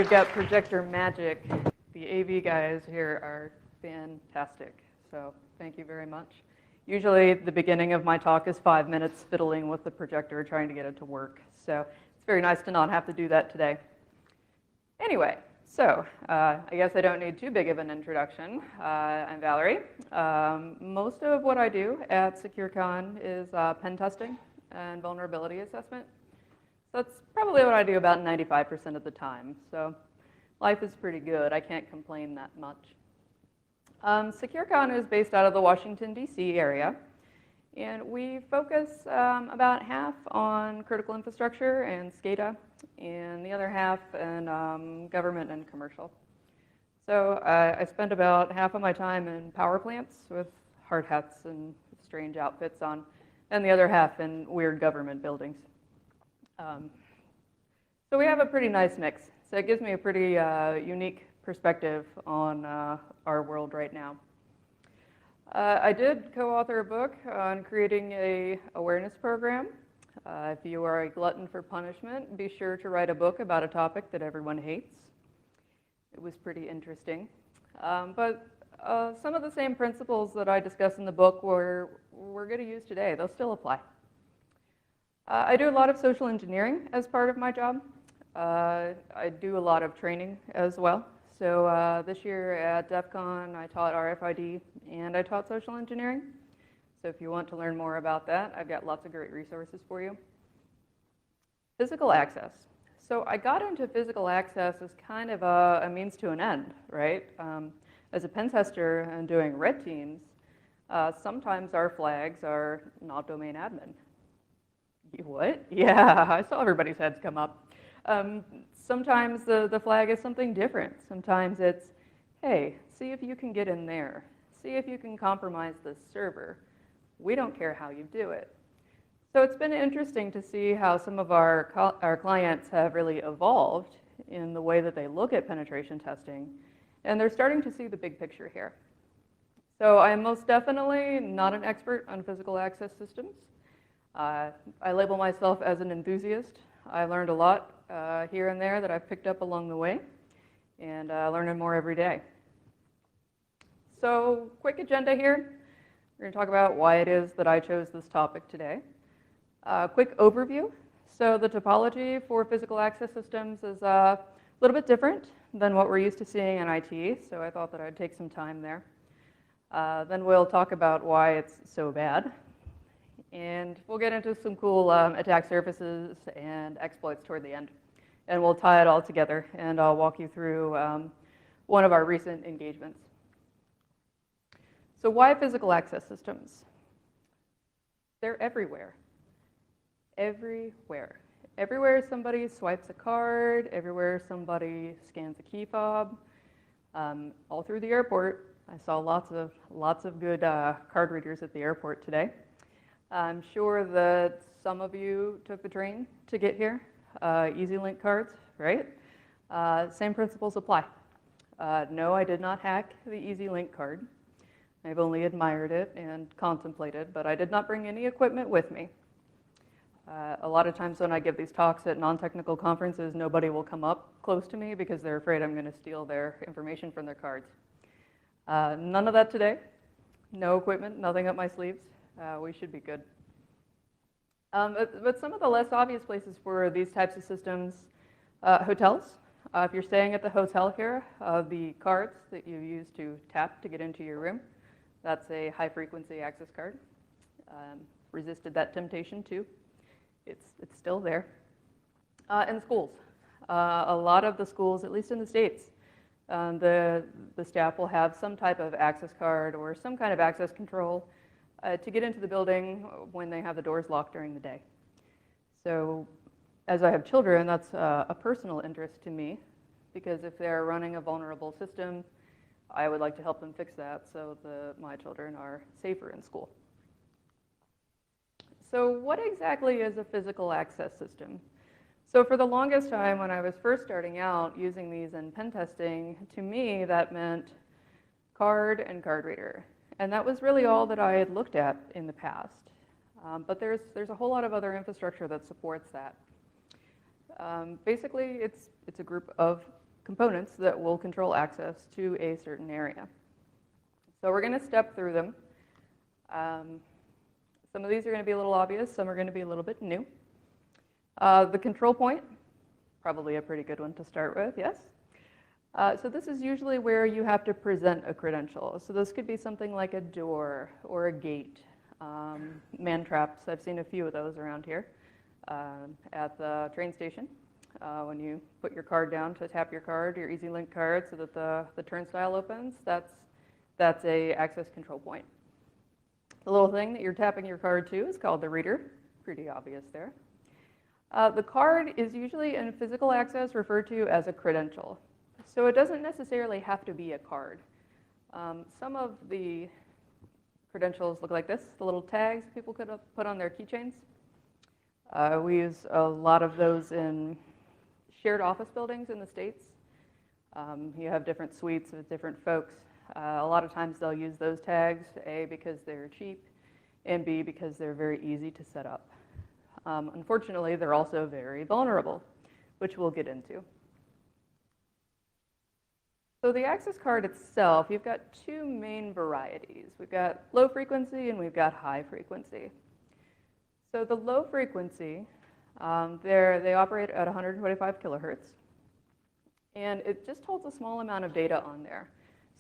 we've got projector magic. The AV guys here are fantastic, so thank you very much. Usually the beginning of my talk is 5 minutes fiddling with the projector trying to get it to work, so it's very nice to not have to do that today. Anyway, so I guess I don't need too big of an introduction. I'm Valerie. Most of what I do at SecureCon is pen testing and vulnerability assessment. So that's probably what I do about 95% of the time. So life is pretty good. I can't complain that much. SecureCon is based out of the Washington, D.C. area. And we focus about half on critical infrastructure and SCADA, and the other half in government and commercial. So I spend about half of my time in power plants with hard hats and strange outfits on, and the other half in weird government buildings. So we have a pretty nice mix. So it gives me a pretty unique perspective on our world right now. I did co-author a book on creating a awareness program. If you are a glutton for punishment, be sure to write a book about a topic that everyone hates. It was pretty interesting. But some of the same principles that I discuss in the book we're going to use today. They'll still apply. I do a lot of social engineering as part of my job. I do a lot of training as well. So this year at DEF CON, I taught RFID and I taught social engineering. So if you want to learn more about that, I've got lots of great resources for you. Physical access. So I got into physical access as kind of a means to an end, right? As a pen tester and doing red teams, sometimes our flags are not domain admin. What? Yeah, I saw everybody's heads come up. Sometimes the flag is something different. Sometimes it's, hey, see if you can get in there. See if you can compromise this server. We don't care how you do it. So it's been interesting to see how some of our clients have really evolved in the way that they look at penetration testing, and they're starting to see the big picture here. So I am most definitely not an expert on physical access systems. I label myself as an enthusiast. I learned a lot here and there that I've picked up along the way, and learning more every day. So quick agenda here. We're going to talk about why it is that I chose this topic today. Quick overview. So the topology for physical access systems is a little bit different than what we're used to seeing in IT, so I thought that I'd take some time there. Then we'll talk about why it's so bad. And we'll get into some cool attack surfaces and exploits toward the end. And we'll tie it all together, and I'll walk you through one of our recent engagements. So why physical access systems? They're everywhere. Everywhere. Everywhere somebody swipes a card, everywhere somebody scans a key fob, all through the airport. I saw lots of good card readers at the airport today. I'm sure that some of you took the train to get here. EasyLink cards, right? Same principles apply. No, I did not hack the EasyLink card. I've only admired it and contemplated, but I did not bring any equipment with me. A lot of times when I give these talks at non-technical conferences, nobody will come up close to me because they're afraid I'm going to steal their information from their cards. None of that today. No equipment, nothing up my sleeves. We should be good. But some of the less obvious places for these types of systems, hotels. If you're staying at the hotel here, the cards that you use to tap to get into your room, that's a high-frequency access card. Resisted that temptation too. It's still there. And schools. A lot of the schools, at least in the States, the staff will have some type of access card or some kind of access control to get into the building when they have the doors locked during the day. So as I have children, that's a personal interest to me, because if they're running a vulnerable system, I would like to help them fix that so my children are safer in school. So what exactly is a physical access system? So for the longest time when I was first starting out using these in pen testing, to me that meant card and card reader. And that was really all that I had looked at in the past. But there's a whole lot of other infrastructure that supports that. Basically, it's a group of components that will control access to a certain area. So we're going to step through them. Some of these are going to be a little obvious, some are going to be a little bit new. The control point, probably a pretty good one to start with, yes? So this is usually where you have to present a credential. So this could be something like a door or a gate, man traps. I've seen a few of those around here at the train station. When you put your card down to tap your card, your EasyLink card, so that the turnstile opens, that's a access control point. The little thing that you're tapping your card to is called the reader. Pretty obvious there. The card is usually in physical access referred to as a credential. So it doesn't necessarily have to be a card. Some of the credentials look like this, the little tags people could put on their keychains. We use a lot of those in shared office buildings in the States. You have different suites with different folks. A lot of times they'll use those tags, A, because they're cheap, and B, because they're very easy to set up. Unfortunately, they're also very vulnerable, which we'll get into. So the access card itself, you've got two main varieties. We've got low frequency and we've got high frequency. So the low frequency, they operate at 125 kilohertz, and it just holds a small amount of data on there.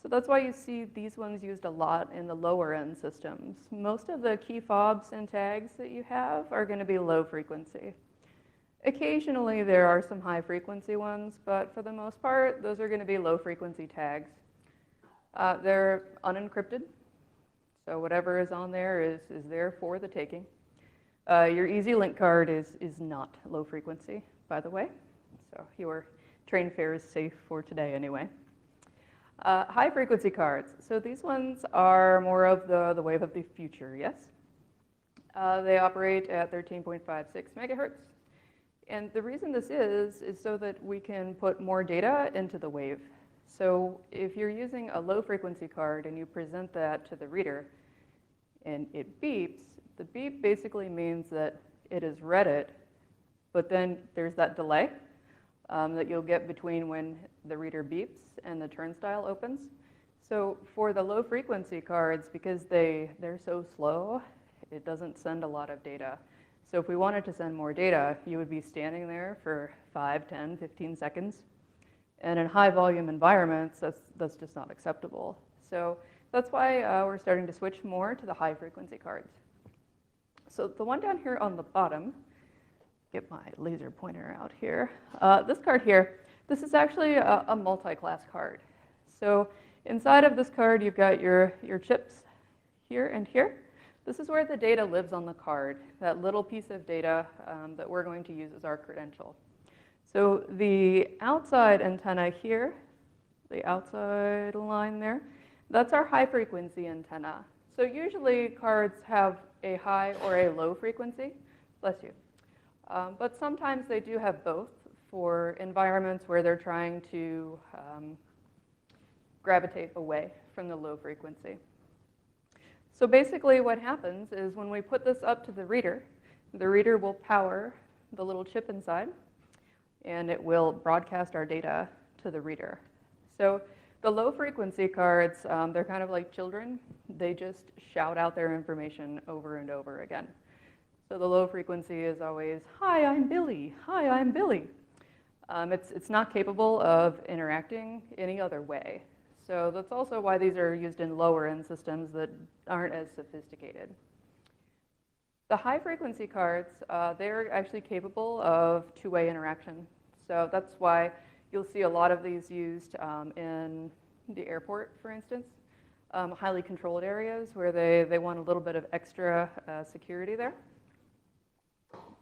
So that's why you see these ones used a lot in the lower end systems. Most of the key fobs and tags that you have are going to be low frequency. Occasionally there are some high frequency ones, but for the most part, those are going to be low frequency tags. They're unencrypted, so whatever is on there is there for the taking. Your EasyLink card is not low frequency, by the way, so your train fare is safe for today anyway. High frequency cards, so these ones are more of the wave of the future, yes? They operate at 13.56 megahertz. And the reason this is so that we can put more data into the wave. So if you're using a low frequency card and you present that to the reader and it beeps, the beep basically means that it has read it, but then there's that delay that you'll get between when the reader beeps and the turnstile opens. So for the low frequency cards, because they're so slow, it doesn't send a lot of data. So if we wanted to send more data, you would be standing there for 5, 10, 15 seconds. And in high volume environments, that's just not acceptable. So that's why we're starting to switch more to the high frequency cards. So the one down here on the bottom, get my laser pointer out here. This card here, this is actually a multi-class card. So inside of this card, you've got your chips here and here. This is where the data lives on the card, that little piece of data that we're going to use as our credential. So the outside antenna here, the outside line there, that's our high frequency antenna. So usually cards have a high or a low frequency, bless you. But sometimes they do have both for environments where they're trying to gravitate away from the low frequency. So basically what happens is when we put this up to the reader will power the little chip inside, and it will broadcast our data to the reader. So the low frequency cards, they're kind of like children. They just shout out their information over and over again. So the low frequency is always, hi, I'm Billy. Hi, I'm Billy. It's not capable of interacting any other way. So that's also why these are used in lower end systems that aren't as sophisticated. The high frequency cards, they're actually capable of two-way interaction. So that's why you'll see a lot of these used in the airport, for instance, highly controlled areas where they want a little bit of extra security there.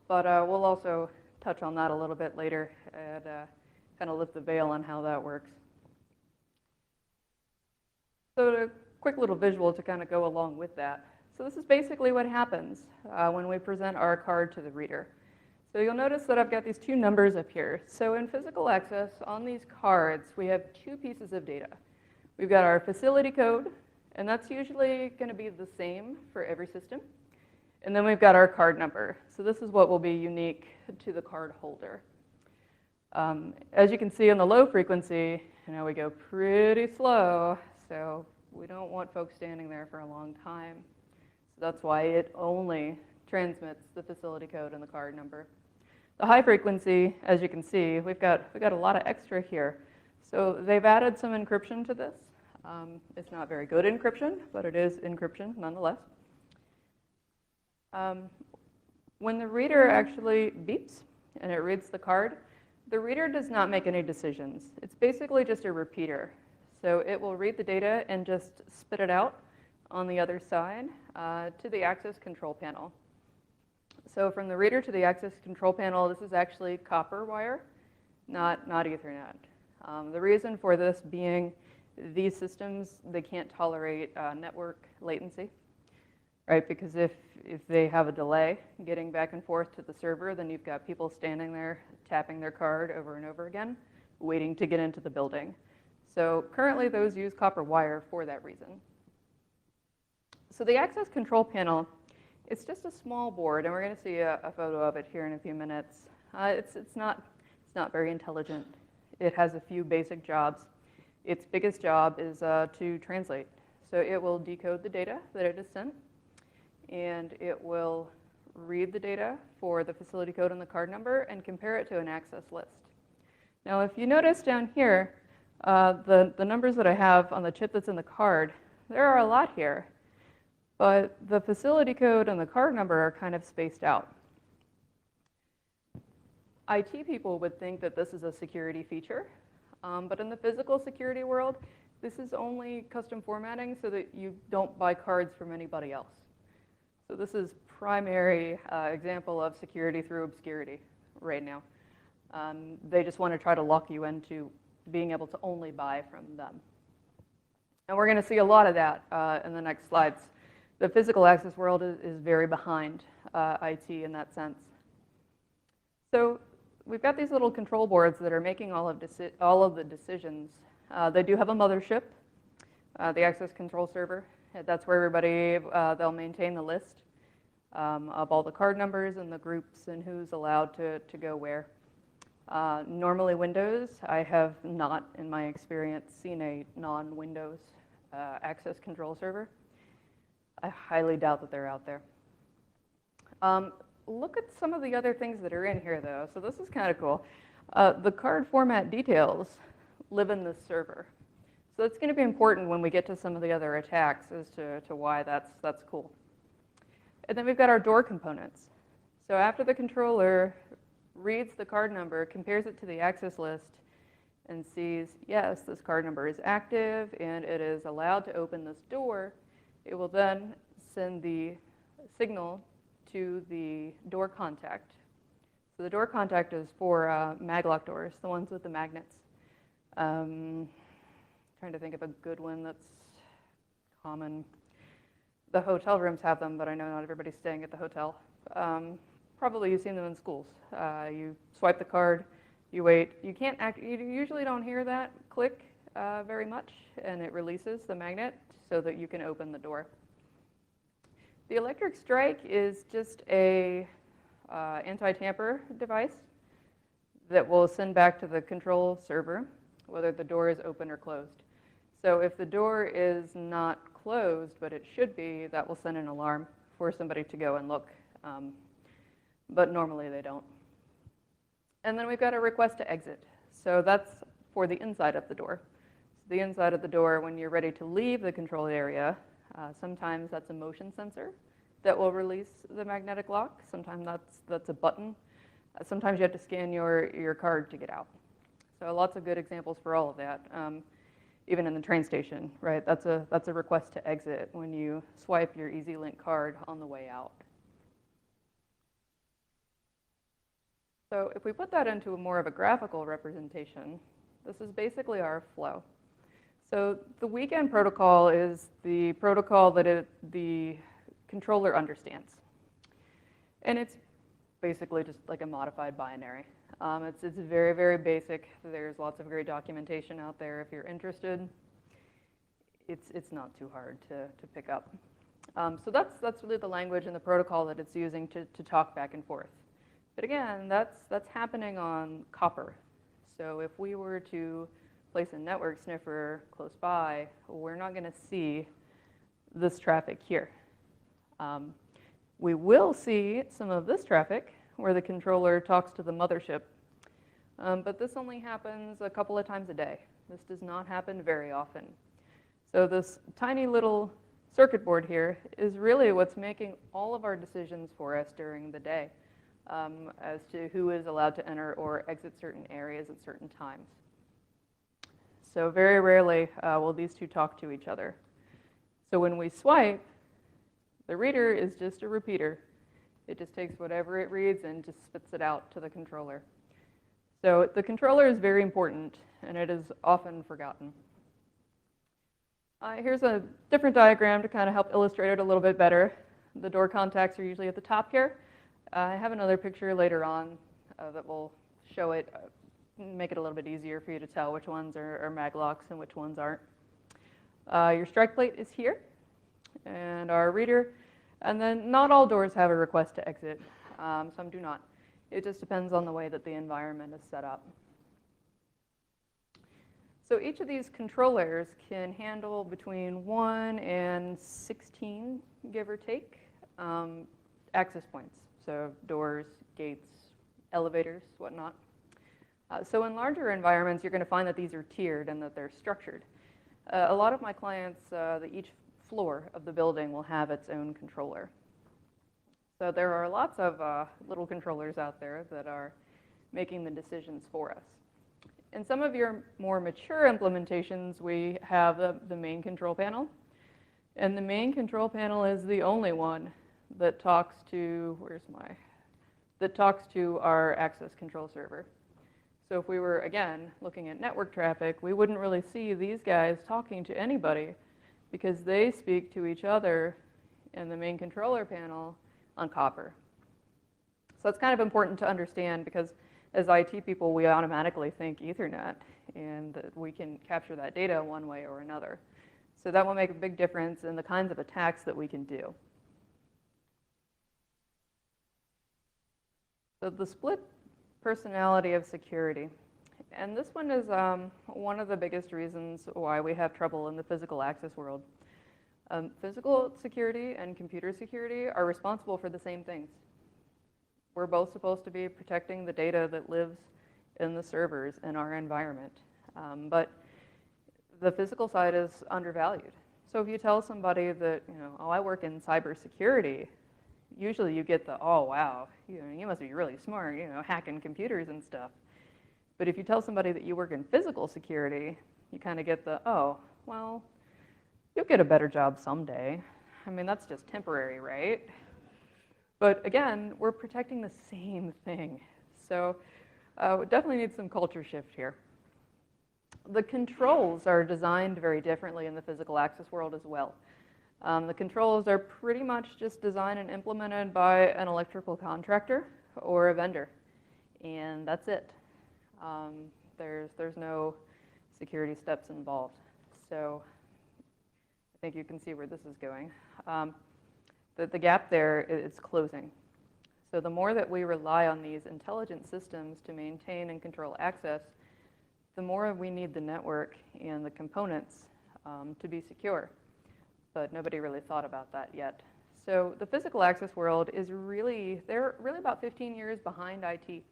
But we'll also touch on that a little bit later and kind of lift the veil on how that works. So a quick little visual to kind of go along with that. So this is basically what happens when we present our card to the reader. So you'll notice that I've got these two numbers up here. So in physical access, on these cards, we have two pieces of data. We've got our facility code, and that's usually going to be the same for every system. And then we've got our card number. So this is what will be unique to the card holder. As you can see on the low frequency, we go pretty slow, so we don't want folks standing there for a long time. So that's why it only transmits the facility code and the card number. The high frequency, as you can see, we've got a lot of extra here. So they've added some encryption to this. It's not very good encryption, but it is encryption nonetheless. When the reader actually beeps and it reads the card, the reader does not make any decisions. It's basically just a repeater. So it will read the data and just spit it out on the other side to the access control panel. So from the reader to the access control panel, this is actually copper wire, not Ethernet. The reason for this being these systems, they can't tolerate network latency, right? Because if they have a delay getting back and forth to the server, then you've got people standing there tapping their card over and over again, waiting to get into the building. So currently those use copper wire for that reason. So the access control panel, it's just a small board, and we're going to see a photo of it here in a few minutes. It's not very intelligent. It has a few basic jobs. Its biggest job is to translate. So it will decode the data that it is sent, and it will read the data for the facility code and the card number and compare it to an access list. Now, if you notice down here, the numbers that I have on the chip that's in the card, there are a lot here. But the facility code and the card number are kind of spaced out. IT people would think that this is a security feature, but in the physical security world, this is only custom formatting so that you don't buy cards from anybody else. So this is primary example of security through obscurity right now. They just want to try to lock you into being able to only buy from them. And we're going to see a lot of that in the next slides. The physical access world is very behind IT in that sense. So we've got these little control boards that are making all of the decisions. They do have a mothership, the access control server. That's where everybody, they'll maintain the list of all the card numbers and the groups and who's allowed to go where. Normally Windows, I have not, in my experience, seen a non-Windows access control server. I highly doubt that they're out there. Look at some of the other things that are in here, though. So this is kind of cool. The card format details live in this server. So it's going to be important when we get to some of the other attacks as to why that's cool. And then we've got our door components. So after the controller reads the card number, compares it to the access list, and sees, yes, this card number is active and it is allowed to open this door, it will then send the signal to the door contact. So the door contact is for maglock doors, the ones with the magnets. Trying to think of a good one that's common. The hotel rooms have them, but I know not everybody's staying at the hotel. Probably you've seen them in schools. You swipe the card, you wait. You usually don't hear that click very much, and it releases the magnet so that you can open the door. The electric strike is just a anti-tamper device that will send back to the control server whether the door is open or closed. So if the door is not closed, but it should be, that will send an alarm for somebody to go and look. But normally they don't. And then we've got a request to exit. So that's for the inside of the door. The inside of the door, when you're ready to leave the control area, sometimes that's a motion sensor that will release the magnetic lock. Sometimes that's a button. Sometimes you have to scan your card to get out. So lots of good examples for all of that. Even in the train station, right? That's a request to exit when you swipe your EasyLink card on the way out. So if we put that into more of a graphical representation, this is basically our flow. So the weekend protocol is the protocol that the controller understands. And it's basically just like a modified binary. It's very, very basic. There's lots of great documentation out there if you're interested. It's not too hard to pick up. So that's really the language and the protocol that it's using to talk back and forth. But again, that's happening on copper. So if we were to place a network sniffer close by, we're not going to see this traffic here. We will see some of this traffic where the controller talks to the mothership, but this only happens a couple of times a day. This does not happen very often. So this tiny little circuit board here is really what's making all of our decisions for us during the day as to who is allowed to enter or exit certain areas at certain times. So very rarely will these two talk to each other. So when we swipe, the reader is just a repeater. It just takes whatever it reads and just spits it out to the controller. So the controller is very important, and it is often forgotten. Here's a different diagram to kind of help illustrate it a little bit better. The door contacts are usually at the top here. I have another picture later on that will show it, make it a little bit easier for you to tell which ones are maglocks and which ones aren't. Your strike plate is here, and our reader. And then not all doors have a request to exit. Some do not. It just depends on the way that the environment is set up. So each of these controllers can handle between 1 and 16, give or take, access points. So doors, gates, elevators, whatnot. So in larger environments, you're going to find that these are tiered and that they're structured. A lot of my clients, each floor of the building will have its own controller. So there are lots of little controllers out there that are making the decisions for us. In some of your more mature implementations, we have the main control panel. And the main control panel is the only one that talks to, that talks to our access control server. So if we were, again, looking at network traffic, we wouldn't really see these guys talking to anybody because they speak to each other in the main controller panel on copper. So it's kind of important to understand because as IT people, we automatically think Ethernet and that we can capture that data one way or another. So that will make a big difference in the kinds of attacks that we can do. So the split personality of security. And this one is one of the biggest reasons why we have trouble in the physical access world. Physical security and computer security are responsible for the same things. We're both supposed to be protecting the data that lives in the servers in our environment. But the physical side is undervalued. So if you tell somebody that, oh, I work in cybersecurity, usually you get the, oh, wow, you must be really smart, hacking computers and stuff. But if you tell somebody that you work in physical security, you kind of get the, oh, well, you'll get a better job someday. I mean, that's just temporary, right? But again, we're protecting the same thing. So we definitely need some culture shift here. The controls are designed very differently in the physical access world as well. The controls are pretty much just designed and implemented by an electrical contractor or a vendor, and that's it. There's no security steps involved. So I think you can see where this is going. The gap there is closing. So the more that we rely on these intelligent systems to maintain and control access, the more we need the network and the components to be secure. But nobody really thought about that yet. So the physical access world is they're really about 15 years behind IT.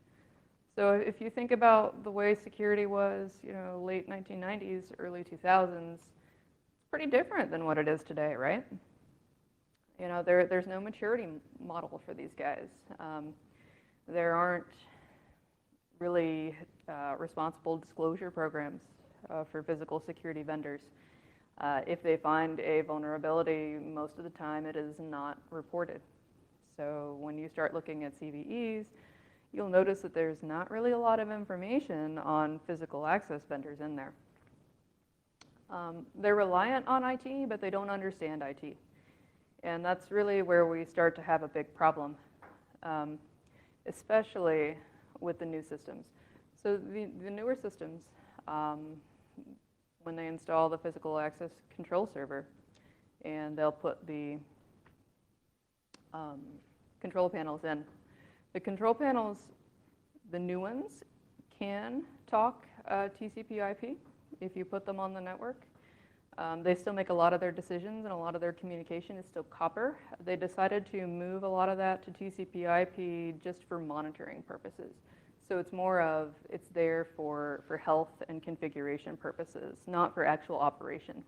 So if you think about the way security was, late 1990s, early 2000s, it's pretty different than what it is today, right? There's no maturity model for these guys. There aren't really responsible disclosure programs for physical security vendors. If they find a vulnerability, most of the time it is not reported. So when you start looking at CVEs, you'll notice that there's not really a lot of information on physical access vendors in there. They're reliant on IT, but they don't understand IT. And that's really where we start to have a big problem, especially with the new systems. So the newer systems, when they install the physical access control server, and they'll put the control panels in. The control panels, the new ones, can talk TCP/IP if you put them on the network. They still make a lot of their decisions, and a lot of their communication is still copper. They decided to move a lot of that to TCP/IP just for monitoring purposes. So it's more of, it's there for health and configuration purposes, not for actual operation.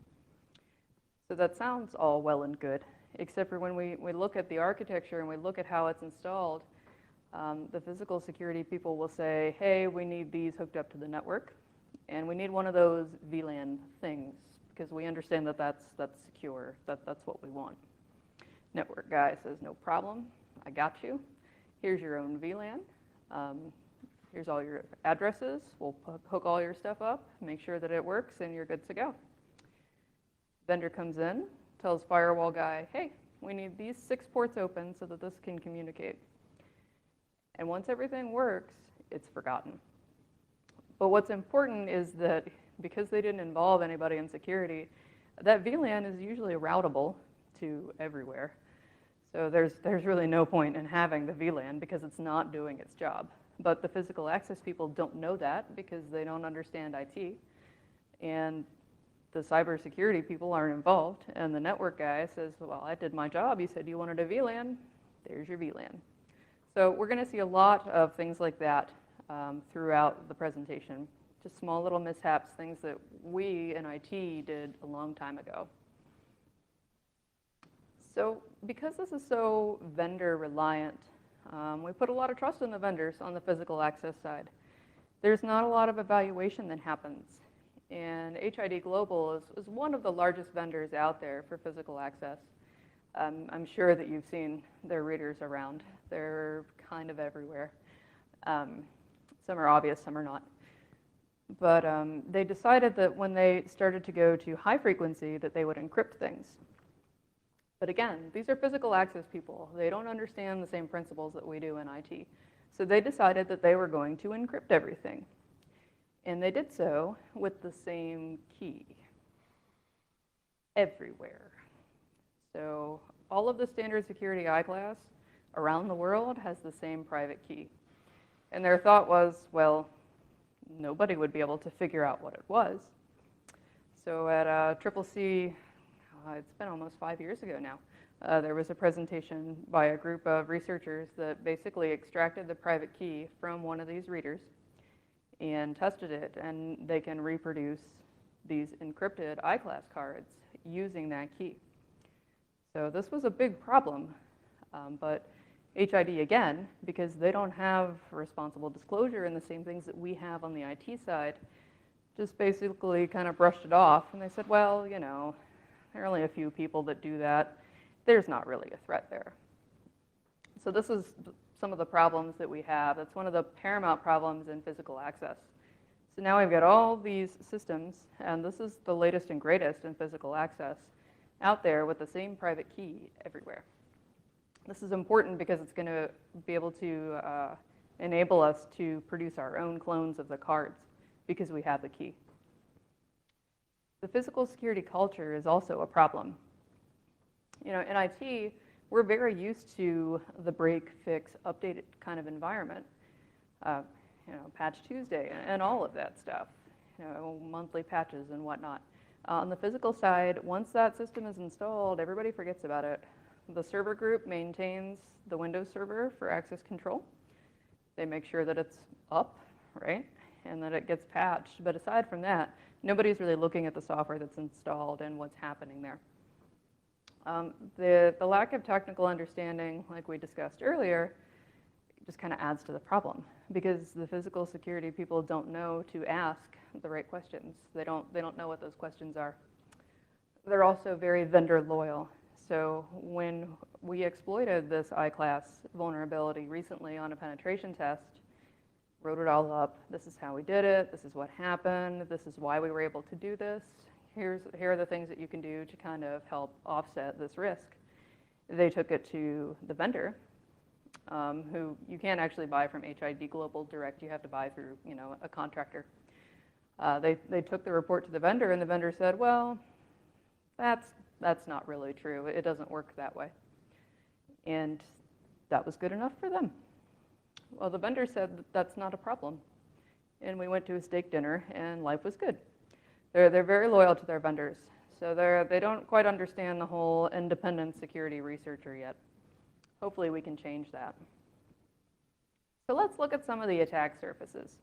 So that sounds all well and good, except for when we look at the architecture and we look at how it's installed, the physical security people will say, hey, we need these hooked up to the network, and we need one of those VLAN things, because we understand that that's secure, that's what we want. Network guy says, no problem, I got you. Here's your own VLAN. Here's all your addresses. We'll hook all your stuff up, make sure that it works, and you're good to go. Vendor comes in, tells firewall guy, hey, we need these 6 ports open so that this can communicate. And once everything works, it's forgotten. But what's important is that because they didn't involve anybody in security, that VLAN is usually routable to everywhere. So there's really no point in having the VLAN because it's not doing its job. But the physical access people don't know that because they don't understand IT. And the cybersecurity people aren't involved. And the network guy says, well, I did my job. You said you wanted a VLAN. There's your VLAN. So we're going to see a lot of things like that throughout the presentation. Just small little mishaps, things that we in IT did a long time ago. So because this is so vendor reliant, we put a lot of trust in the vendors on the physical access side. There's not a lot of evaluation that happens. And HID Global is one of the largest vendors out there for physical access. I'm sure that you've seen their readers around. They're kind of everywhere. Some are obvious, some are not. But they decided that when they started to go to high frequency that they would encrypt things. But again, these are physical access people. They don't understand the same principles that we do in IT. So they decided that they were going to encrypt everything. And they did so with the same key everywhere. So all of the standard security I-class around the world has the same private key. And their thought was, well, nobody would be able to figure out what it was. So at CCC, it's been almost 5 years ago now, there was a presentation by a group of researchers that basically extracted the private key from one of these readers and tested it, and they can reproduce these encrypted I-class cards using that key. So this was a big problem, but HID, again, because they don't have responsible disclosure and the same things that we have on the IT side, just basically kind of brushed it off, and they said, well, you know, there are only a few people that do that. There's not really a threat there. So this is some of the problems that we have. That's one of the paramount problems in physical access. So now we've got all these systems, and this is the latest and greatest in physical access out there with the same private key everywhere. This is important because it's going to be able to enable us to produce our own clones of the cards because we have the key. The physical security culture is also a problem. You know, in IT, we're very used to the break, fix, update kind of environment. You know, Patch Tuesday and all of that stuff. You know, monthly patches and whatnot. On the physical side, once that system is installed, everybody forgets about it. The server group maintains the Windows server for access control. They make sure that it's up, right, and that it gets patched. But aside from that, nobody's really looking at the software that's installed and what's happening there. The lack of technical understanding, like we discussed earlier, just kind of adds to the problem because the physical security people don't know to ask the right questions. They don't know what those questions are. They're also very vendor loyal. So when we exploited this I-class vulnerability recently on a penetration test, wrote it all up. This is how we did it. This is what happened. This is why we were able to do this. Here are the things that you can do to kind of help offset this risk. They took it to the vendor, who you can't actually buy from HID Global direct. You have to buy through, you know, a contractor. They took the report to the vendor, and the vendor said, well, that's not really true. It doesn't work that way. And that was good enough for them. Well, the vendor said that's not a problem. and we went to a steak dinner, and life was good. They're very loyal to their vendors, so they don't quite understand the whole independent security researcher yet. Hopefully we can change that. So let's look at some of the attack surfaces.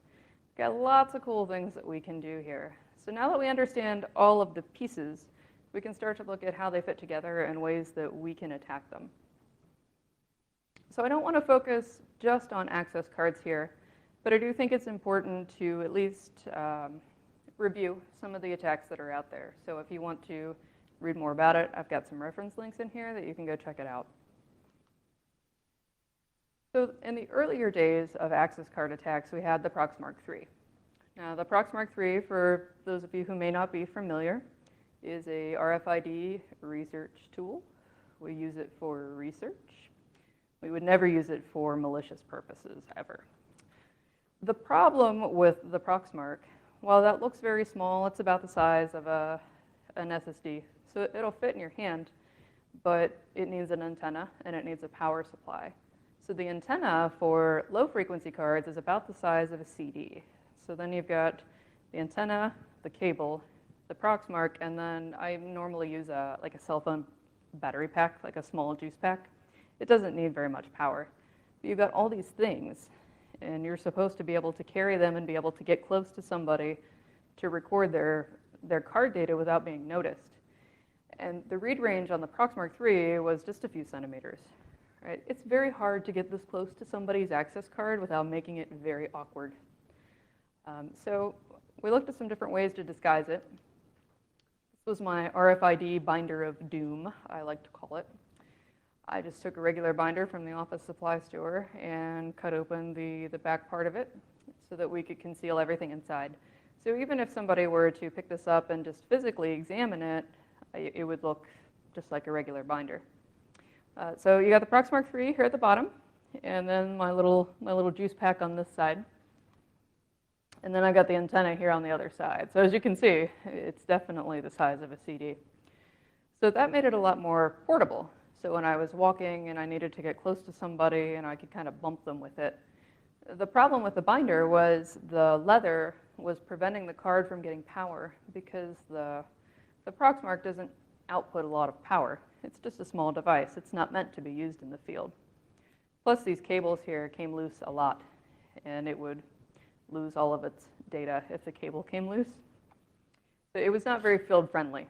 We've got lots of cool things that we can do here. So now that we understand all of the pieces, we can start to look at how they fit together and ways that we can attack them. So I don't want to focus just on access cards here, but I do think it's important to at least review some of the attacks that are out there. So if you want to read more about it, I've got some reference links in here that you can go check it out. So in the earlier days of access card attacks, we had the Proxmark III. Now the Proxmark III, for those of you who may not be familiar, is a RFID research tool. We use it for research. We would never use it for malicious purposes, ever. The problem with the Proxmark, while that looks very small, it's about the size of an SSD. So it'll fit in your hand, but it needs an antenna and it needs a power supply. So the antenna for low frequency cards is about the size of a CD. So then you've got the antenna, the cable, the Proxmark, and then I normally use like a cell phone battery pack, like a small juice pack. It doesn't need very much power. But you've got all these things, and you're supposed to be able to carry them and be able to get close to somebody to record their card data without being noticed. And the read range on the Proxmark III was just a few centimeters. Right? It's very hard to get this close to somebody's access card without making it very awkward. So we looked at some different ways to disguise it. This was my RFID binder of doom, I like to call it. I just took a regular binder from the office supply store and cut open the back part of it so that we could conceal everything inside. So even if somebody were to pick this up and just physically examine it, it would look just like a regular binder. So you got the Proxmark III here at the bottom, and then my little juice pack on this side. And then I've got the antenna here on the other side. So as you can see, it's definitely the size of a CD. So that made it a lot more portable. So when I was walking and I needed to get close to somebody and I could kind of bump them with it. The problem with the binder was the leather was preventing the card from getting power because the Proxmark doesn't output a lot of power. It's just a small device. It's not meant to be used in the field. Plus these cables here came loose a lot, and it would lose all of its data if the cable came loose. So it was not very field friendly.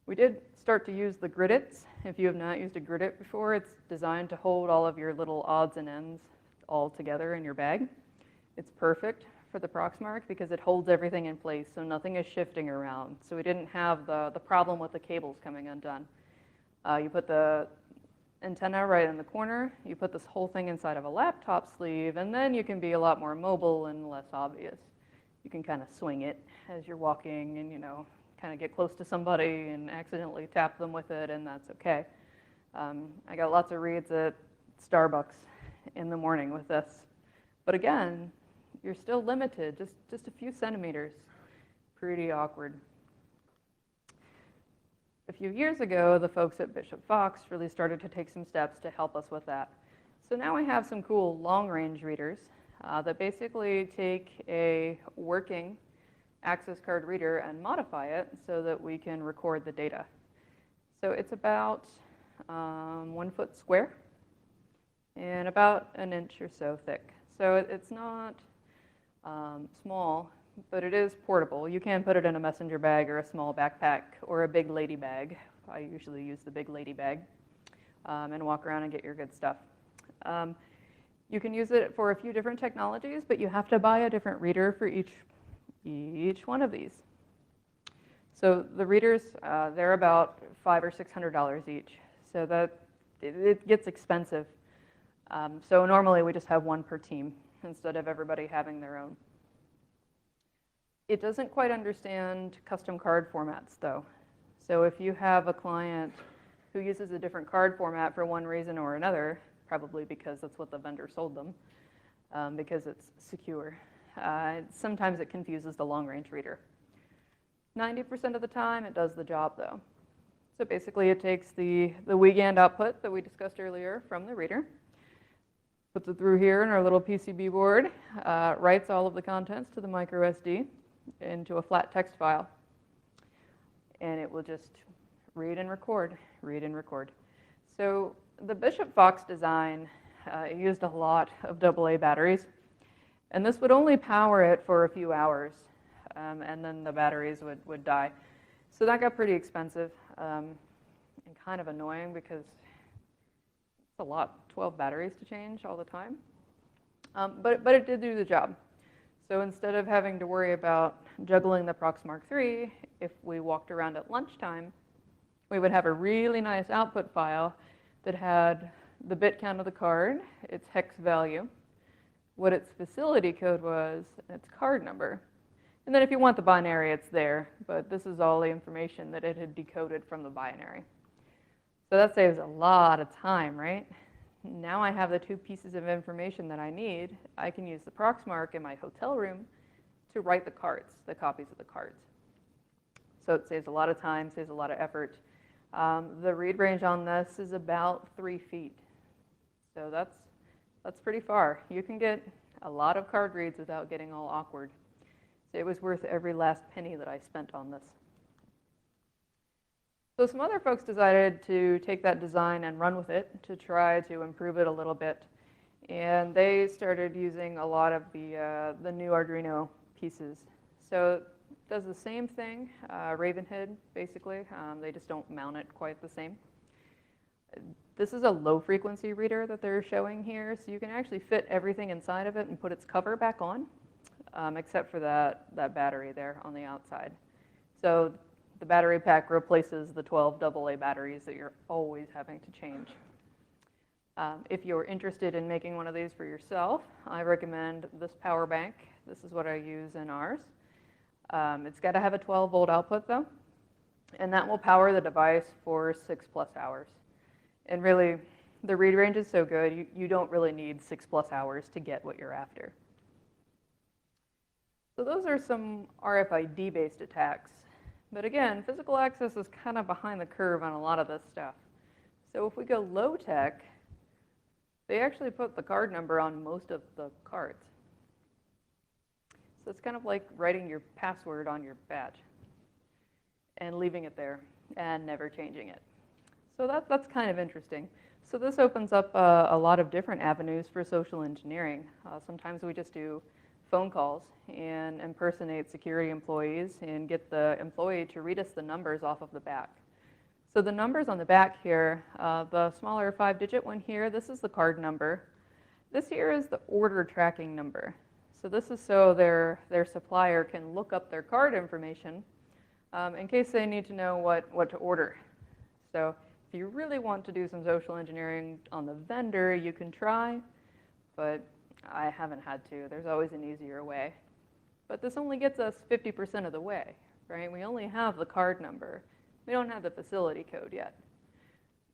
We did start to use the griddits. If you have not used a gridit before, it's designed to hold all of your little odds and ends all together in your bag. It's perfect for the Proxmark because it holds everything in place, so nothing is shifting around. So we didn't have the problem with the cables coming undone. You put the antenna right in the corner, you put this whole thing inside of a laptop sleeve, and then you can be a lot more mobile and less obvious. You can kind of swing it as you're walking and, you know, kind of get close to somebody and accidentally tap them with it, and that's okay. I got lots of reads at Starbucks in the morning with this. But again, you're still limited, just a few centimeters. Pretty awkward. A few years ago, the folks at Bishop Fox really started to take some steps to help us with that. So now we have some cool long-range readers that basically take a working access card reader and modify it so that we can record the data. So it's about 1 foot square and about an inch or so thick. So it's not small, but it is portable. You can put it in a messenger bag or a small backpack or a big lady bag. I usually use the big lady bag and walk around and get your good stuff. You can use it for a few different technologies, but you have to buy a different reader for each one of these. So the readers, they're about $500 or $600 each. So that it gets expensive. So normally we just have one per team instead of everybody having their own. It doesn't quite understand custom card formats though. So if you have a client who uses a different card format for one reason or another, probably because that's what the vendor sold them, because it's secure, sometimes it confuses the long-range reader. 90% of the time it does the job though. So basically it takes the Wiegand output that we discussed earlier from the reader, Puts it through here in our little PCB board, writes all of the contents to the micro SD into a flat text file. And it will just read and record, read and record. So the Bishop Fox design used a lot of AA batteries. And this would only power it for a few hours, and then the batteries would die. So that got pretty expensive and kind of annoying because it's a lot, 12 batteries to change all the time. But it did do the job. So instead of having to worry about juggling the Proxmark III, if we walked around at lunchtime, we would have a really nice output file that had the bit count of the card, its hex value, what its facility code was, and its card number. And then if you want the binary, it's there, but this is all the information that it had decoded from the binary. So that saves a lot of time, right? Now I have the two pieces of information that I need. I can use the Proxmark in my hotel room to write the cards, the copies of the cards. So it saves a lot of time, saves a lot of effort. The read range on this is about 3 feet. So that's pretty far. You can get a lot of card reads without getting all awkward. So it was worth every last penny that I spent on this. So some other folks decided to take that design and run with it to try to improve it a little bit. And they started using a lot of the new Arduino pieces. So it does the same thing, Ravenhead, basically. They just don't mount it quite the same. This is a low frequency reader that they're showing here, so you can actually fit everything inside of it and put its cover back on, except for that battery there on the outside. So the battery pack replaces the 12 AA batteries that you're always having to change. If you're interested in making one of these for yourself, I recommend this power bank. This is what I use in ours. It's got to have a 12-volt output though, and that will power the device for 6+ hours. And really, the read range is so good, you don't really need 6+ hours to get what you're after. So those are some RFID-based attacks. But again, physical access is kind of behind the curve on a lot of this stuff. So if we go low tech, they actually put the card number on most of the cards. So it's kind of like writing your password on your badge and leaving it there and never changing it. So that's kind of interesting. So this opens up a lot of different avenues for social engineering. Sometimes we just do phone calls and impersonate security employees and get the employee to read us the numbers off of the back. So the numbers on the back here, the smaller 5-digit one here, this is the card number. This here is the order tracking number. So this is so their supplier can look up their card information in case they need to know what to order. So if you really want to do some social engineering on the vendor, you can try, but I haven't had to. There's always an easier way. But this only gets us 50% of the way, right? We only have the card number. We don't have the facility code yet.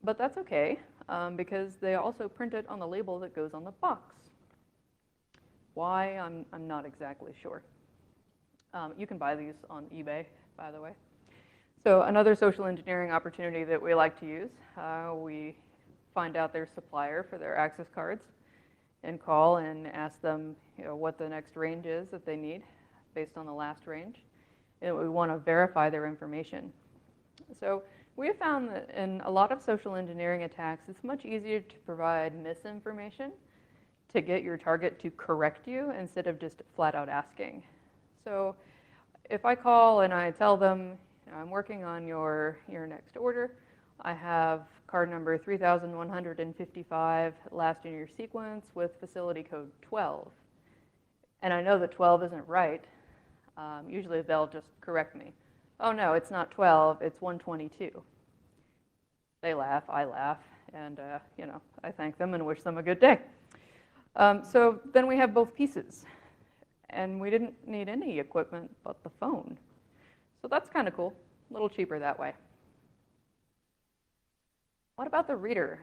But that's okay, because they also print it on the label that goes on the box. Why? I'm not exactly sure. You can buy these on eBay, by the way. So another social engineering opportunity that we like to use, we find out their supplier for their access cards and call and ask them what the next range is that they need based on the last range. And we want to verify their information. So we have found that in a lot of social engineering attacks, it's much easier to provide misinformation to get your target to correct you instead of just flat out asking. So if I call and I tell them, I'm working on your next order, I have card number 3155, last in your sequence with facility code 12. And I know that 12 isn't right. Usually they'll just correct me. Oh no, it's not 12, it's 122. They laugh, I laugh, and I thank them and wish them a good day. So then we have both pieces. And we didn't need any equipment but the phone. So that's kind of cool, a little cheaper that way. What about the reader?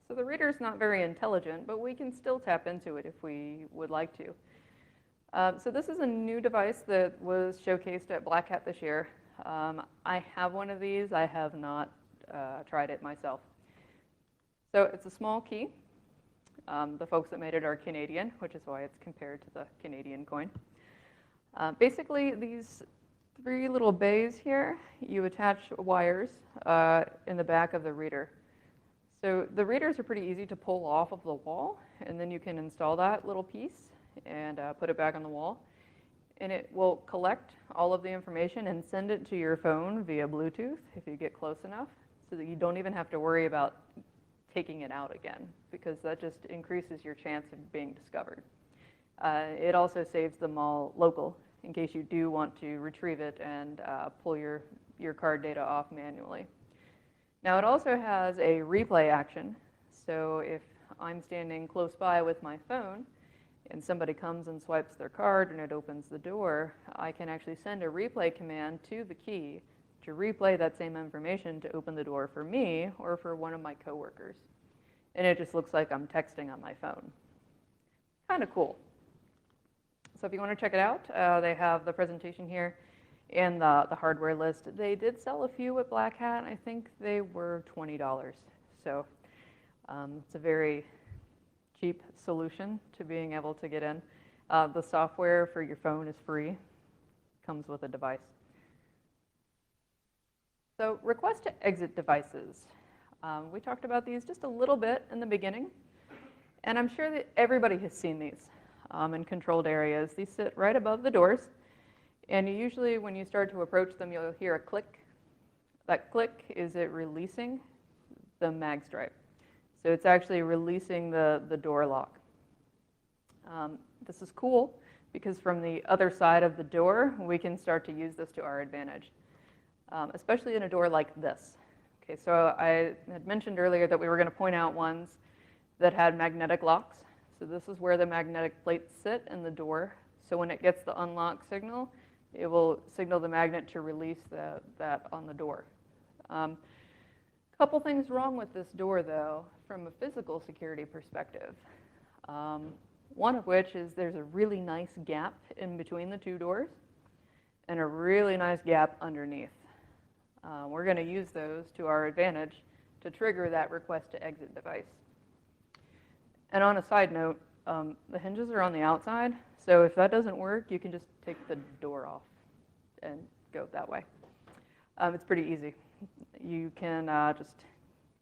So the reader is not very intelligent, but we can still tap into it if we would like to. So this is a new device that was showcased at Black Hat this year. I have one of these. I have not tried it myself. So it's a small key. The folks that made it are Canadian, which is why it's compared to the Canadian coin. Basically, these three little bays here, you attach wires in the back of the reader. So the readers are pretty easy to pull off of the wall, and then you can install that little piece and put it back on the wall. And it will collect all of the information and send it to your phone via Bluetooth if you get close enough, so that you don't even have to worry about taking it out again, because that just increases your chance of being discovered. It also saves them all local in case you do want to retrieve it and pull your card data off manually. Now it also has a replay action, so if I'm standing close by with my phone and somebody comes and swipes their card and it opens the door, I can actually send a replay command to the key to replay that same information to open the door for me or for one of my coworkers. And it just looks like I'm texting on my phone. Kind of cool. So if you want to check it out, they have the presentation here and the hardware list. They did sell a few at Black Hat. I think they were $20. So it's a very cheap solution to being able to get in. The software for your phone is free. Comes with a device. So request to exit devices. We talked about these just a little bit in the beginning, and I'm sure that everybody has seen these in controlled areas. These sit right above the doors, and usually when you start to approach them, you'll hear a click. That click is it releasing the mag stripe. So it's actually releasing the door lock. This is cool because from the other side of the door, we can start to use this to our advantage, especially in a door like this. Okay, so I had mentioned earlier that we were going to point out ones that had magnetic locks. So this is where the magnetic plates sit in the door. So when it gets the unlock signal, it will signal the magnet to release that on the door. Couple things wrong with this door, though, from a physical security perspective. One of which is there's a really nice gap in between the two doors and a really nice gap underneath. We're going to use those to our advantage to trigger that request to exit device. And on a side note, the hinges are on the outside, so if that doesn't work, you can just take the door off and go that way. It's pretty easy. You can just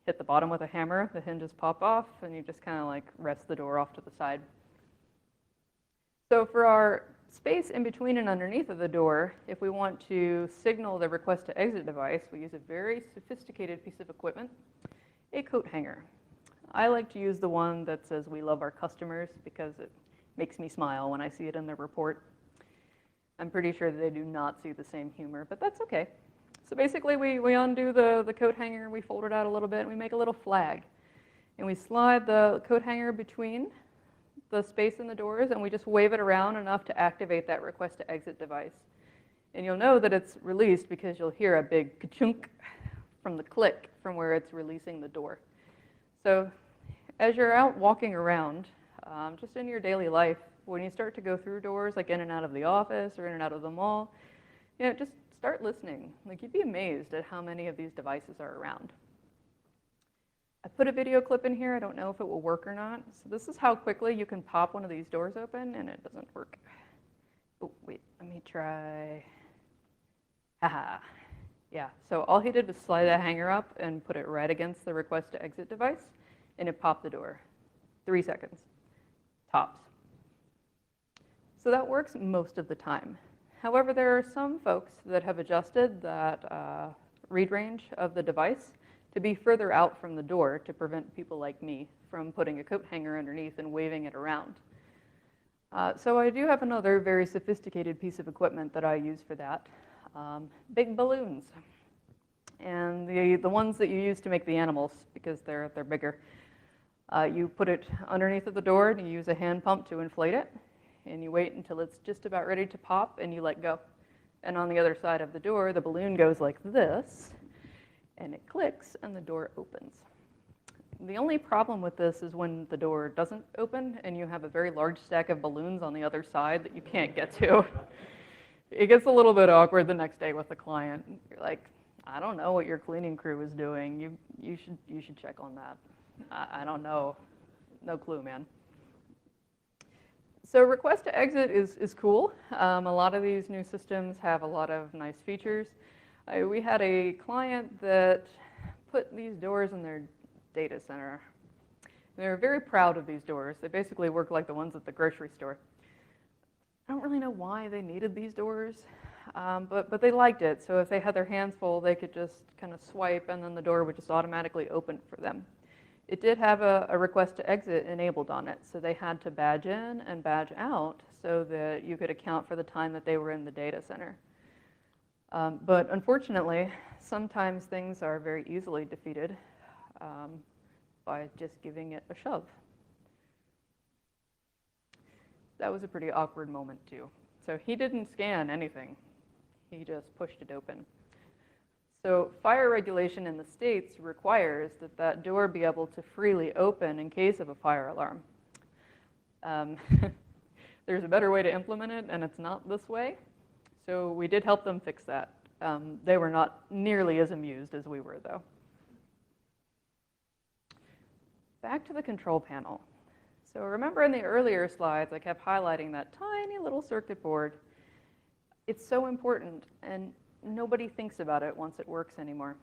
hit the bottom with a hammer, the hinges pop off, and you just kind of like rest the door off to the side. So for our space in between and underneath of the door, if we want to signal the request to exit device, we use a very sophisticated piece of equipment, a coat hanger. I like to use the one that says "We love our customers" because it makes me smile when I see it in their report. I'm pretty sure that they do not see the same humor, but that's okay. So basically, we undo the coat hanger, we fold it out a little bit, and we make a little flag. And we slide the coat hanger between the space in the doors, and we just wave it around enough to activate that request to exit device. And you'll know that it's released because you'll hear a big ka-chunk from the click from where it's releasing the door. So as you're out walking around, just in your daily life, when you start to go through doors, like in and out of the office or in and out of the mall, just start listening. Like, you'd be amazed at how many of these devices are around. I put a video clip in here. I don't know if it will work or not. So this is how quickly you can pop one of these doors open, and it doesn't work. Oh, wait, let me try. Haha. Yeah, so all he did was slide that hanger up and put it right against the request to exit device, and it popped the door. 3 seconds, tops. So that works most of the time. However, there are some folks that have adjusted that read range of the device to be further out from the door to prevent people like me from putting a coat hanger underneath and waving it around. So I do have another very sophisticated piece of equipment that I use for that. Big balloons. And the ones that you use to make the animals, because they're bigger. You put it underneath of the door and you use a hand pump to inflate it. And you wait until it's just about ready to pop and you let go. And on the other side of the door, the balloon goes like this, and it clicks and the door opens. The only problem with this is when the door doesn't open and you have a very large stack of balloons on the other side that you can't get to. It gets a little bit awkward the next day with the client. You're like, I don't know what your cleaning crew is doing. You should check on that. I don't know. no clue, man. So request to exit is cool. A lot of these new systems have a lot of nice features. We had a client that put these doors in their data center. They were very proud of these doors. They basically work like the ones at the grocery store. I don't really know why they needed these doors, but they liked it. So if they had their hands full, they could just kind of swipe, and then the door would just automatically open for them. It did have a request to exit enabled on it, so they had to badge in and badge out so that you could account for the time that they were in the data center. But unfortunately, sometimes things are very easily defeated by just giving it a shove. That was a pretty awkward moment too. So he didn't scan anything. He just pushed it open. So fire regulation in the States requires that that door be able to freely open in case of a fire alarm. There's a better way to implement it, and it's not this way. So we did help them fix that. They were not nearly as amused as we were, though. Back to the control panel. So remember in the earlier slides, I kept highlighting that tiny little circuit board. It's so important, and nobody thinks about it once it works anymore.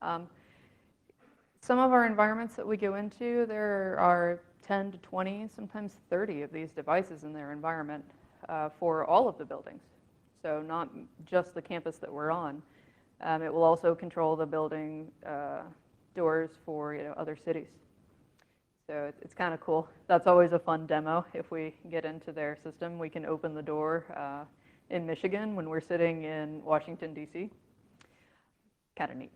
Some of our environments that we go into, there are 10 to 20, sometimes 30 of these devices in their environment for all of the buildings. So not just the campus that we're on. It will also control the building doors for other cities. So it's kind of cool. That's always a fun demo. If we get into their system, we can open the door in Michigan when we're sitting in Washington, D.C. Kind of neat.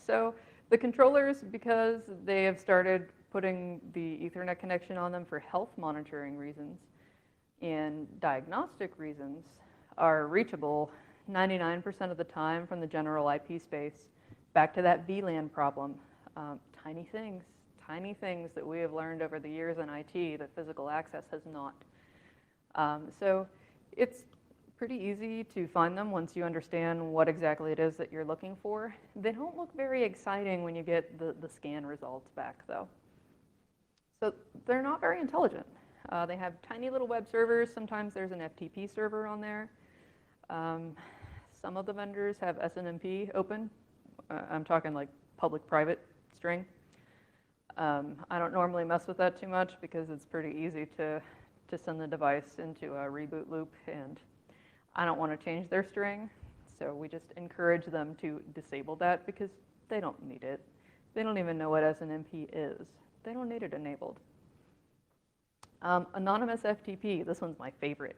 So the controllers, because they have started putting the Ethernet connection on them for health monitoring reasons and diagnostic reasons, are reachable 99% of the time from the general IP space. Back to that VLAN problem. Tiny things that we have learned over the years in IT that physical access has not. So it's pretty easy to find them once you understand what exactly it is that you're looking for. They don't look very exciting when you get the scan results back, though. So they're not very intelligent. They have tiny little web servers. Sometimes there's an FTP server on there. Some of the vendors have SNMP open. I'm talking like public-private string. I don't normally mess with that too much because it's pretty easy to send the device into a reboot loop, and I don't want to change their string, so we just encourage them to disable that because they don't need it. They don't even know what SNMP is. They don't need it enabled. Anonymous FTP, this one's my favorite.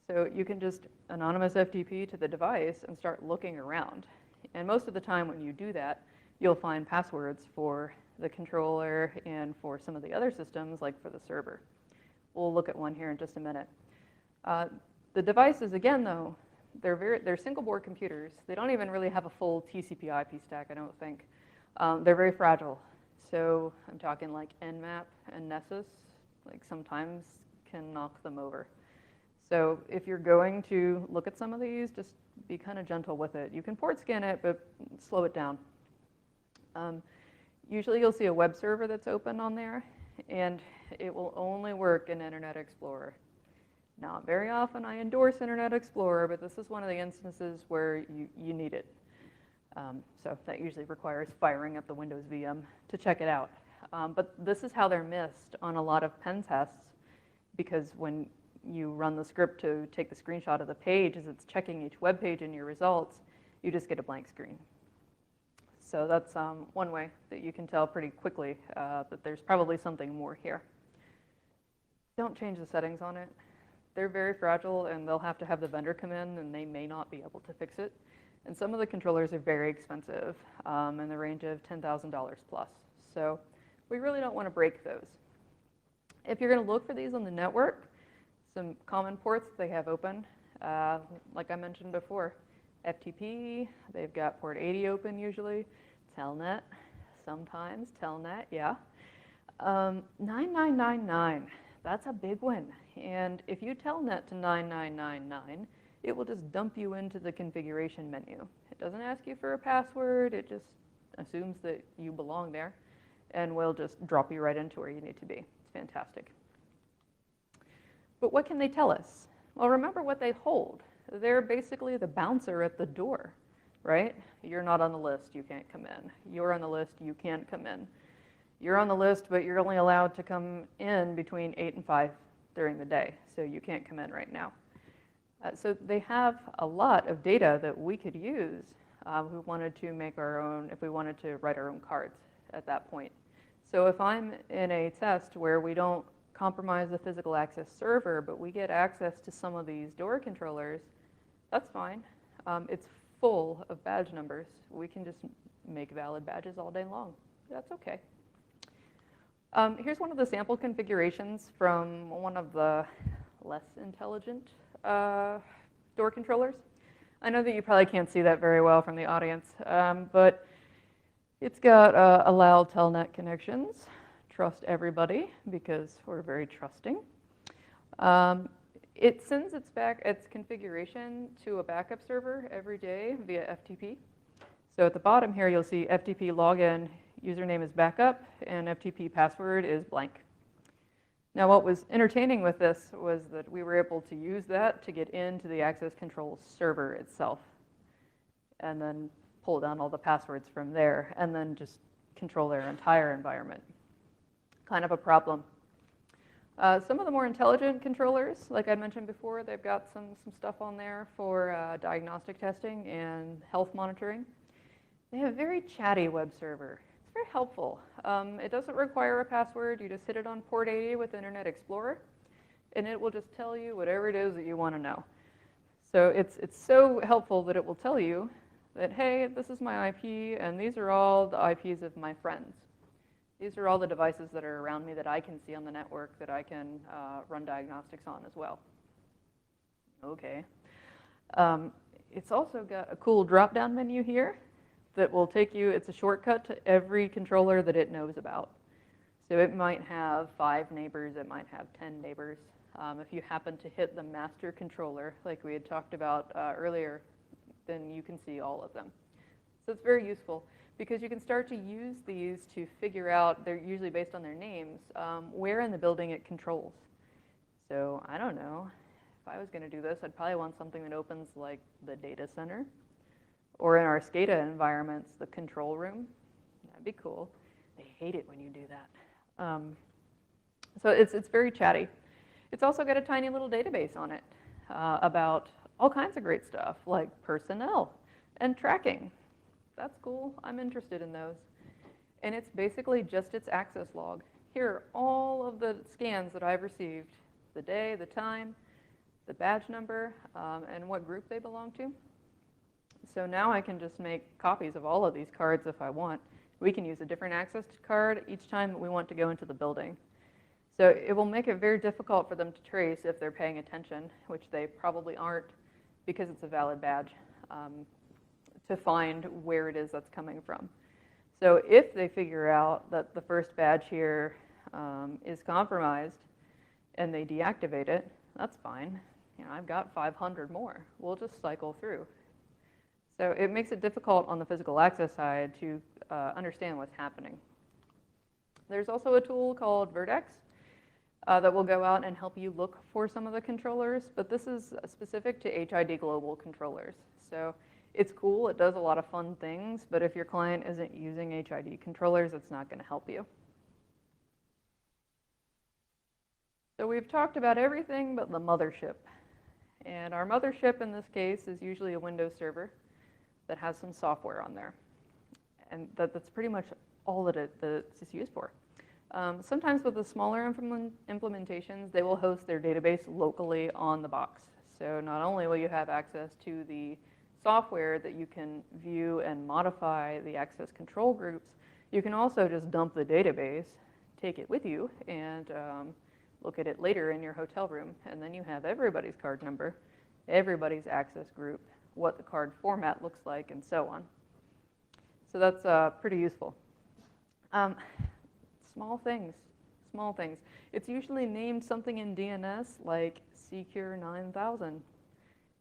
So you can just anonymous FTP to the device and start looking around. And most of the time when you do that, you'll find passwords for the controller and for some of the other systems, like for the server. We'll look at one here in just a minute. The devices, again, though, they're single board computers. They don't even really have a full TCP/IP stack, I don't think. They're very fragile. So I'm talking like Nmap and Nessus, like sometimes can knock them over. So if you're going to look at some of these, just be kind of gentle with it. You can port scan it, but slow it down. Usually you'll see a web server that's open on there, and it will only work in Internet Explorer. Not very often I endorse Internet Explorer, but this is one of the instances where you need it. So that usually requires firing up the Windows VM to check it out. But this is how they're missed on a lot of pen tests, because when you run the script to take the screenshot of the page as it's checking each web page in your results, you just get a blank screen. So that's one way that you can tell pretty quickly that there's probably something more here. Don't change the settings on it. They're very fragile, and they'll have to have the vendor come in, and they may not be able to fix it. And some of the controllers are very expensive, in the range of $10,000 plus. So we really don't want to break those. If you're going to look for these on the network, some common ports they have open, like I mentioned before, FTP, they've got port 80 open usually, Telnet, sometimes, Telnet, yeah. 9999, that's a big one. And if you Telnet to 9999, it will just dump you into the configuration menu. It doesn't ask you for a password, it just assumes that you belong there. and we'll just drop you right into where you need to be. It's fantastic. But what can they tell us? Well, remember what they hold. They're basically the bouncer at the door, right? You're not on the list, you can't come in. You're on the list, you can't come in. You're on the list, but you're only allowed to come in between 8 and 5 during the day, so you can't come in right now. So they have a lot of data that we could use if we wanted to make our own, if we wanted to write our own cards at that point. So if I'm in a test where we don't compromise the physical access server, but we get access to some of these door controllers, that's fine. It's full of badge numbers. We can just make valid badges all day long. That's okay. Here's one of the sample configurations from one of the less intelligent door controllers. I know that you probably can't see that very well from the audience, but it's got allow telnet connections. Trust everybody because we're very trusting. It sends its configuration to a backup server every day via FTP. So at the bottom here, you'll see FTP login, username is backup, and FTP password is blank. Now, what was entertaining with this was that we were able to use that to get into the access control server itself, and then pull down all the passwords from there, and then just control their entire environment. Kind of a problem. Some of the more intelligent controllers, like I mentioned before, they've got some stuff on there for diagnostic testing and health monitoring. They have a very chatty web server. It's very helpful. It doesn't require a password. You just hit it on port 80 with Internet Explorer, and it will just tell you whatever it is that you want to know. So it's so helpful that it will tell you that, hey, this is my IP, and these are all the IPs of my friends. These are all the devices that are around me that I can see on the network that I can run diagnostics on as well. Okay. It's also got a cool drop-down menu here that will take you, it's a shortcut to every controller that it knows about. So it might have 5 neighbors, it might have 10 neighbors. If you happen to hit the master controller, like we had talked about earlier, then you can see all of them. So it's very useful because you can start to use these to figure out, they're usually based on their names, where in the building it controls. So I don't know, if I was going to do this, I'd probably want something that opens like the data center, or in our SCADA environments, the control room. That'd be cool. They hate it when you do that. So it's very chatty. It's also got a tiny little database on it about all kinds of great stuff, like personnel and tracking. That's cool. I'm interested in those. And it's basically just its access log. Here are all of the scans that I've received, the day, the time, the badge number, and what group they belong to. So now I can just make copies of all of these cards if I want. We can use a different access card each time that we want to go into the building. So it will make it very difficult for them to trace if they're paying attention, which they probably aren't because it's a valid badge, to find where it is that's coming from. So if they figure out that the first badge here is compromised and they deactivate it, that's fine. You know, I've got 500 more. We'll just cycle through. So it makes it difficult on the physical access side to understand what's happening. There's also a tool called Vertex that will go out and help you look for some of the controllers, but this is specific to HID global controllers. So it's cool, it does a lot of fun things, but if your client isn't using HID controllers, it's not going to help you. So we've talked about everything but the mothership. And our mothership in this case is usually a Windows server that has some software on there. And that's pretty much all that it's used for. Sometimes with the smaller implementations, they will host their database locally on the box. So not only will you have access to the software that you can view and modify the access control groups, you can also just dump the database, take it with you, and look at it later in your hotel room. And then you have everybody's card number, everybody's access group, what the card format looks like, and so on. So that's pretty useful. Small things. It's usually named something in DNS like Secure 9000,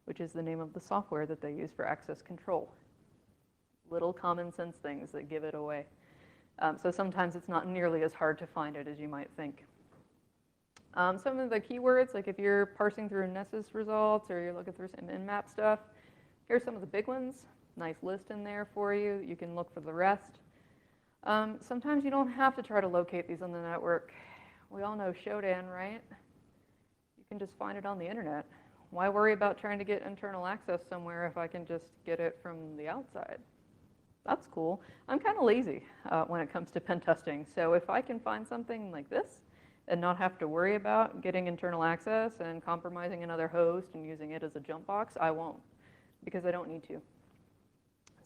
which is the name of the software that they use for access control. Little common sense things that give it away. So sometimes it's not nearly as hard to find it as you might think. Some of the keywords, like if you're parsing through Nessus results or you're looking through some in-map stuff, here's some of the big ones. Nice list in there for you. You can look for the rest. Sometimes you don't have to try to locate these on the network. We all know Shodan, right? You can just find it on the internet. Why worry about trying to get internal access somewhere if I can just get it from the outside? That's cool. I'm kind of lazy when it comes to pen testing. So if I can find something like this and not have to worry about getting internal access and compromising another host and using it as a jump box, I won't, because I don't need to.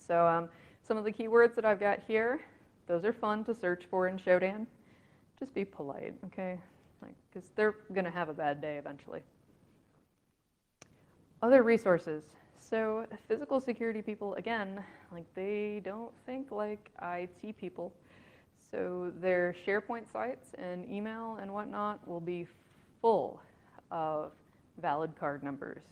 So some of the keywords that I've got here, those are fun to search for in Shodan. Just be polite, okay? Because they're going to have a bad day eventually. Other resources. So physical security people, again, they don't think like IT people. So their SharePoint sites and email and whatnot will be full of valid card numbers,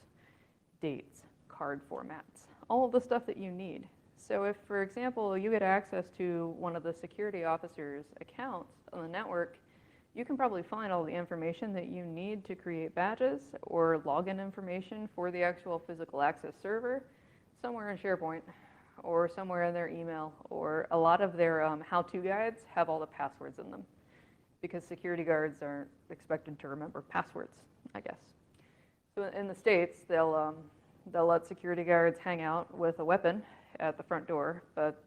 dates, card formats, all of the stuff that you need. So if, for example, you get access to one of the security officers' accounts on the network, you can probably find all the information that you need to create badges or login information for the actual physical access server somewhere in SharePoint or somewhere in their email, or a lot of their how-to guides have all the passwords in them because security guards aren't expected to remember passwords, I guess. So in the States, they'll let security guards hang out with a weapon at the front door, but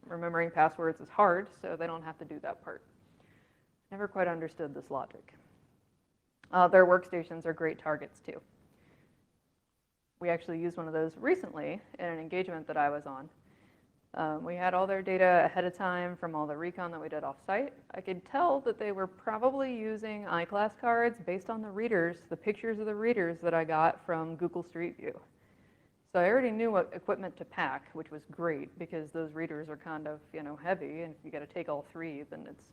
remembering passwords is hard, so they don't have to do that part. Never quite understood this logic. Their workstations are great targets too. We actually used one of those recently in an engagement that I was on. We had all their data ahead of time from all the recon that we did off-site. I could tell that they were probably using iClass cards based on the readers, the pictures of the readers that I got from Google Street View. So I already knew what equipment to pack, which was great because those readers are kind of, heavy, and if you got to take all three, then it's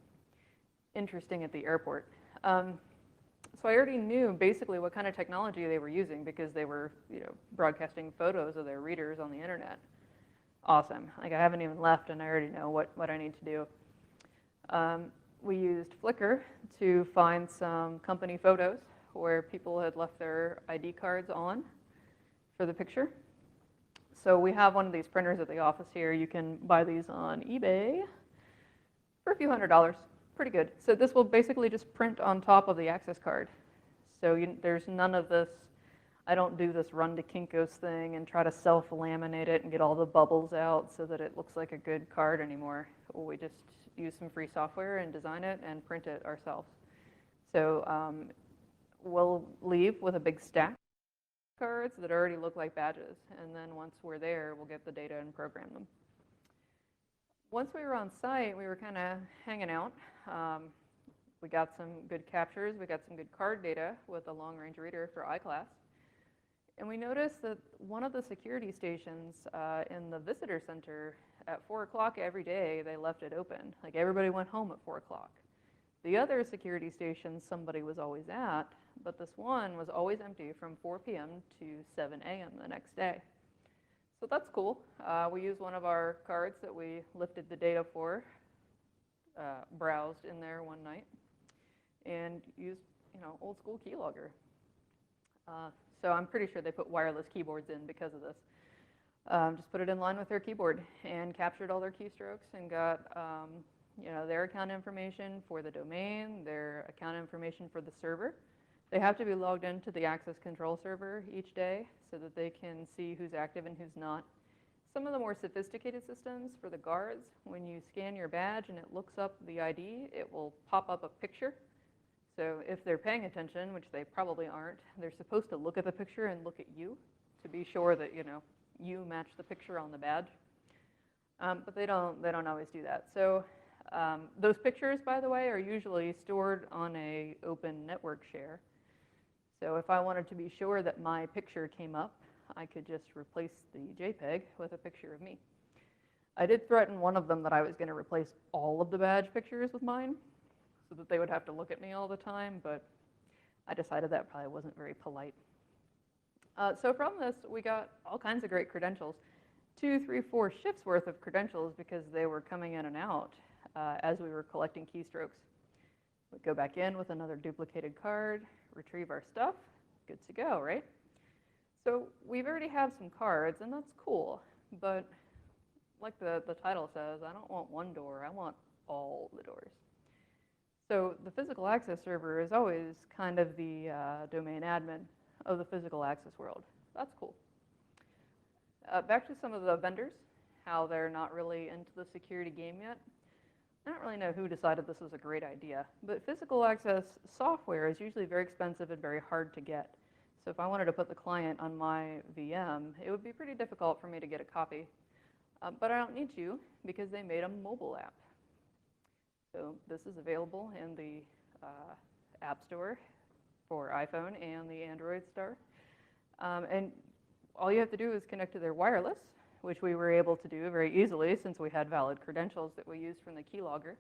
interesting at the airport. So I already knew basically what kind of technology they were using because they were, broadcasting photos of their readers on the internet. Awesome. I haven't even left and I already know what I need to do. We used Flickr to find some company photos where people had left their ID cards on for the picture. So we have one of these printers at the office here. You can buy these on eBay for a few $100s. Pretty good. So this will basically just print on top of the access card. So there's none of this, I don't do this run to Kinko's thing and try to self-laminate it and get all the bubbles out so that it looks like a good card anymore. We just use some free software and design it and print it ourselves. So we'll leave with a big stack of cards that already look like badges. And then once we're there, we'll get the data and program them. Once we were on site, we were kind of hanging out. We got some good captures. We got some good card data with a long-range reader for iClass. And we noticed that one of the security stations in the visitor center at 4 o'clock every day, they left it open. Everybody went home at 4 o'clock. The other security station somebody was always at, but this one was always empty from 4 p.m. to 7 a.m. the next day. So that's cool. We used one of our cards that we lifted the data for, browsed in there one night, and used, old school keylogger. So I'm pretty sure they put wireless keyboards in because of this. Just put it in line with their keyboard and captured all their keystrokes and got, their account information for the domain, their account information for the server. They have to be logged into the access control server each day so that they can see who's active and who's not. Some of the more sophisticated systems for the guards, when you scan your badge and it looks up the ID, it will pop up a picture. So if they're paying attention, which they probably aren't, they're supposed to look at the picture and look at you to be sure that, you match the picture on the badge. But they don't always do that. So those pictures, by the way, are usually stored on a open network share. So if I wanted to be sure that my picture came up, I could just replace the JPEG with a picture of me. I did threaten one of them that I was going to replace all of the badge pictures with mine so that they would have to look at me all the time, but I decided that probably wasn't very polite. So from this, we got all kinds of great credentials. 2, 3, 4 shifts worth of credentials because they were coming in and out. as we were collecting keystrokes. We'd go back in with another duplicated card, retrieve our stuff, good to go, right? So we've already have some cards, and that's cool, but like the title says, I don't want one door, I want all the doors. So the physical access server is always kind of the domain admin of the physical access world. That's cool. Back to some of the vendors, how they're not really into the security game yet. I don't really know who decided this was a great idea, but physical access software is usually very expensive and very hard to get. So if I wanted to put the client on my VM, it would be pretty difficult for me to get a copy. But I don't need to because they made a mobile app. So this is available in the App Store for iPhone and the Android Store. And all you have to do is connect to their wireless, which we were able to do very easily since we had valid credentials that we used from the keylogger.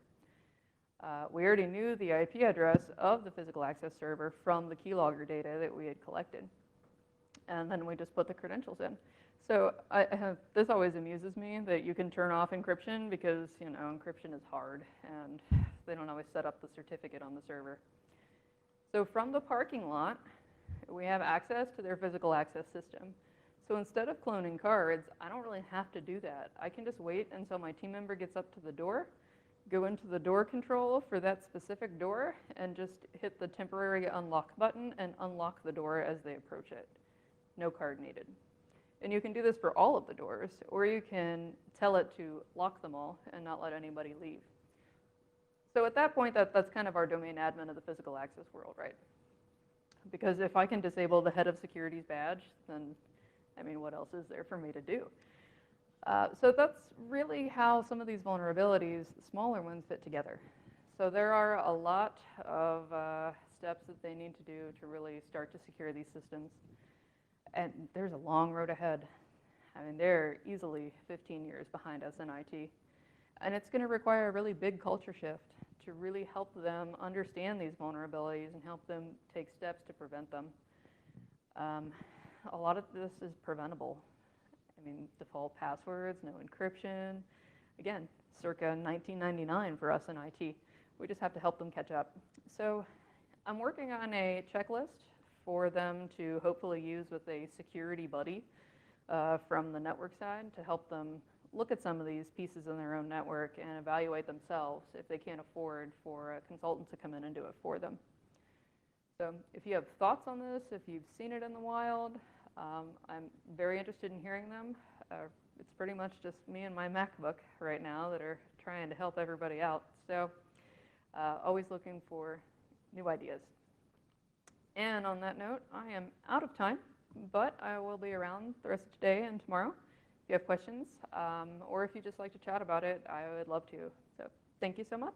We already knew the IP address of the physical access server from the keylogger data that we had collected. And then we just put the credentials in. So this always amuses me that you can turn off encryption because, you know, encryption is hard and they don't always set up the certificate on the server. So from the parking lot, we have access to their physical access system. So instead of cloning cards, I don't really have to do that. I can just wait until my team member gets up to the door, go into the door control for that specific door, and just hit the temporary unlock button and unlock the door as they approach it. No card needed. And you can do this for all of the doors, or you can tell it to lock them all and not let anybody leave. So at that point, that's kind of our domain admin of the physical access world, right? Because if I can disable the head of security's badge, then, I mean, what else is there for me to do? So that's really how some of these vulnerabilities, smaller ones, fit together. So there are a lot of steps that they need to do to really start to secure these systems. And there's a long road ahead. I mean, they're easily 15 years behind us in IT. And it's going to require a really big culture shift to really help them understand these vulnerabilities and help them take steps to prevent them. A lot of this is preventable. I mean, default passwords, no encryption. Again, circa 1999 for us in IT. We just have to help them catch up. So I'm working on a checklist for them to hopefully use with a security buddy from the network side to help them look at some of these pieces in their own network and evaluate themselves if they can't afford for a consultant to come in and do it for them. So if you have thoughts on this, if you've seen it in the wild, I'm very interested in hearing them. It's pretty much just me and my MacBook right now that are trying to help everybody out. So always looking for new ideas. And on that note, I am out of time, but I will be around the rest of today and tomorrow. If you have questions, or if you just like to chat about it, I would love to. So thank you so much.